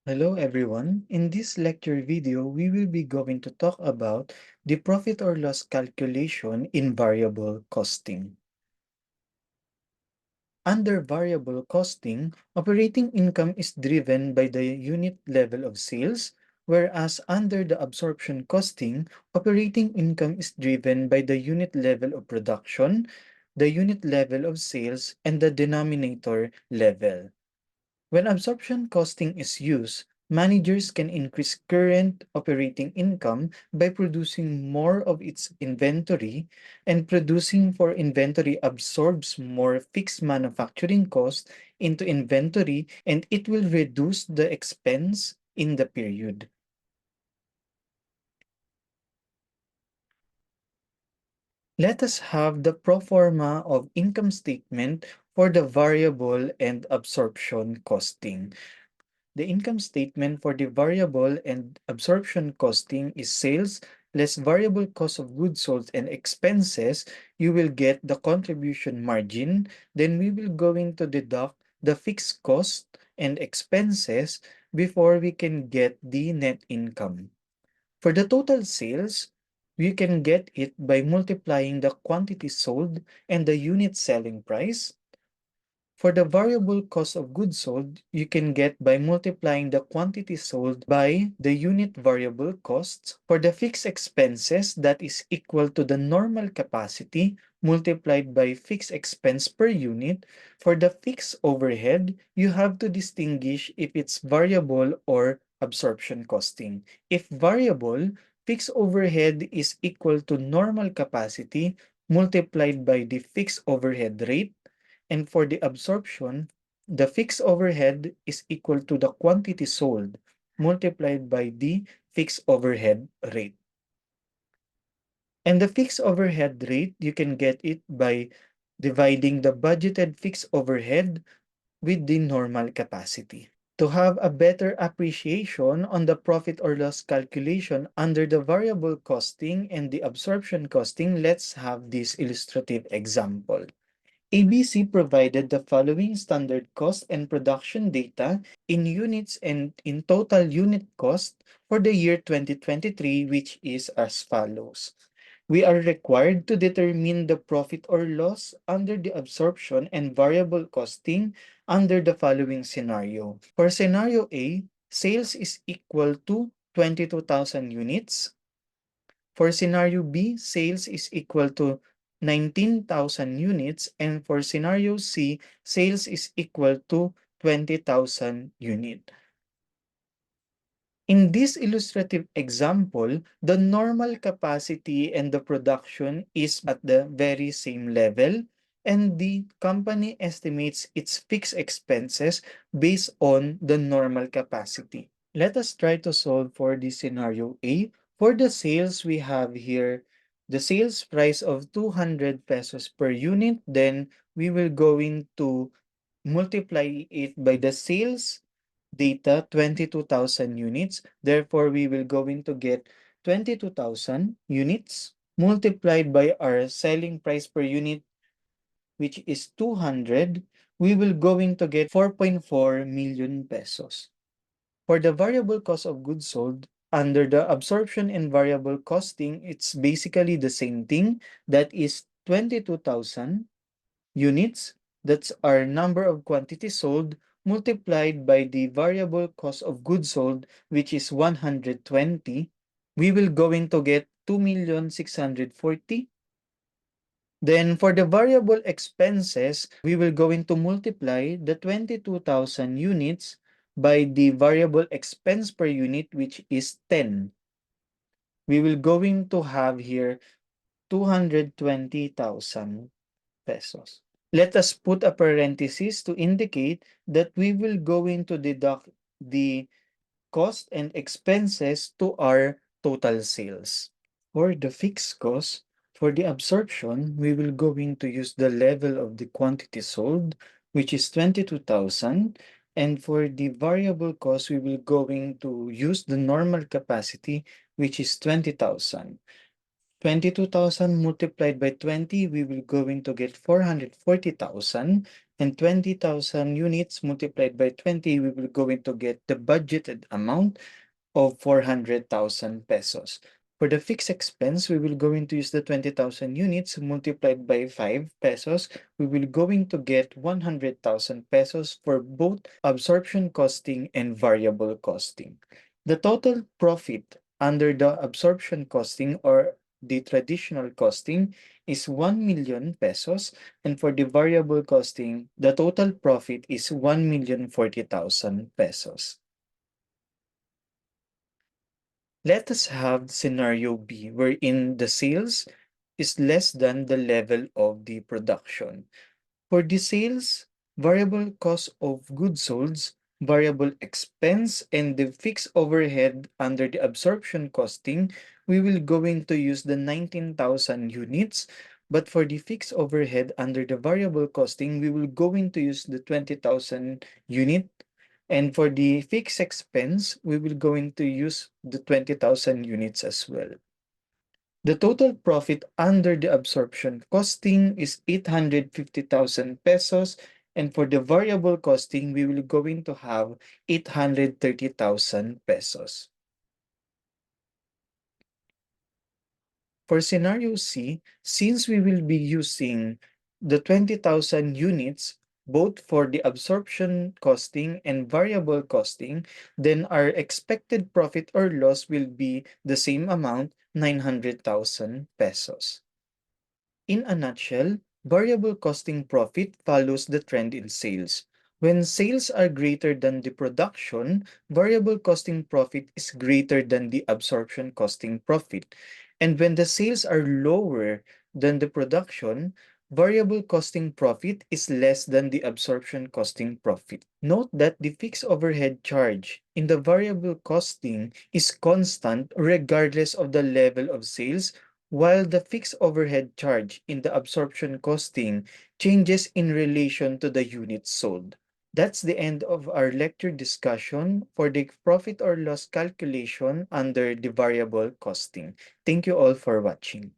Hello everyone. In this lecture video, we will be going to talk about the profit or loss calculation in variable costing. Under variable costing, operating income is driven by the unit level of sales, whereas under the absorption costing, operating income is driven by the unit level of production, the unit level of sales, and the denominator level. When absorption costing is used, managers can increase current operating income by producing more of its inventory, and producing for inventory absorbs more fixed manufacturing cost into inventory, and it will reduce the expense in the period. Let us have the pro forma of income statement for the variable and absorption costing. The income statement for the variable and absorption costing is sales less variable cost of goods sold and expenses. You will get the contribution margin. Then we will going to deduct the fixed cost and expenses before we can get the net income. For the total sales, we can get it by multiplying the quantity sold and the unit selling price. For the variable cost of goods sold, you can get by multiplying the quantity sold by the unit variable costs. For the fixed expenses, that is equal to the normal capacity multiplied by fixed expense per unit. For the fixed overhead, you have to distinguish if it's variable or absorption costing. If variable, fixed overhead is equal to normal capacity multiplied by the fixed overhead rate. And for the absorption, the fixed overhead is equal to the quantity sold multiplied by the fixed overhead rate. And the fixed overhead rate, you can get it by dividing the budgeted fixed overhead with the normal capacity. To have a better appreciation on the profit or loss calculation under the variable costing and the absorption costing, let's have this illustrative example. ABC provided the following standard cost and production data in units and in total unit cost for the year 2023, which is as follows. We are required to determine the profit or loss under the absorption and variable costing under the following scenario. For scenario A, sales is equal to 22,000 units. For scenario B, sales is equal to 19,000 units, and for scenario C, sales is equal to 20,000 unit. In this illustrative example, the normal capacity and the production is at the very same level, and the company estimates its fixed expenses based on the normal capacity. Let us try to solve for the scenario A. For the sales, we have here the sales price of 200 pesos per unit. Then we will going to multiply it by the sales data, 22,000 units. Therefore, we will going to get 22,000 units multiplied by our selling price per unit, which is 200. We will going to get 4.4 million pesos. For the variable cost of goods sold, under the absorption and variable costing, it's basically the same thing. That is 22,000 units. That's our number of quantities sold multiplied by the variable cost of goods sold, which is 120. We will going to get 2,640,000. Then for the variable expenses, we will going to multiply the 22,000 units by the variable expense per unit, which is 10. We will going to have here 220,000 pesos. Let us put a parenthesis to indicate that we will going to deduct the cost and expenses to our total sales. For the fixed cost, for the absorption, we will going to use the level of the quantity sold, which is 22,000. And for the variable cost, we will going to use the normal capacity, which is 20,000. 22,000 multiplied by 20, we will going to get 440,000. And 20,000 units multiplied by 20, we will going to get the budgeted amount of 400,000 pesos. For the fixed expense, we will going to use the 20,000 units multiplied by 5 pesos. We will going to get 100,000 pesos for both absorption costing and variable costing. The total profit under the absorption costing or the traditional costing is 1 million pesos, and for the variable costing, the total profit is 1,040,000 pesos. Let us have scenario B, wherein the sales is less than the level of the production. For the sales, variable cost of goods sold, variable expense, and the fixed overhead under the absorption costing, we will going to use the 19,000 units. But for the fixed overhead under the variable costing, we will going to use the 20,000 unit. And for the fixed expense, we will going to use the 20,000 units as well. The total profit under the absorption costing is 850,000 pesos, and for the variable costing, we will going to have 830,000 pesos. For scenario C, since we will be using the 20,000 units both for the absorption costing and variable costing, then our expected profit or loss will be the same amount, 900,000 pesos. In a nutshell, variable costing profit follows the trend in sales. When sales are greater than the production, variable costing profit is greater than the absorption costing profit. And when the sales are lower than the production, variable costing profit is less than the absorption costing profit. Note that the fixed overhead charge in the variable costing is constant regardless of the level of sales, while the fixed overhead charge in the absorption costing changes in relation to the units sold. That's the end of our lecture discussion for the profit or loss calculation under the variable costing. Thank you all for watching.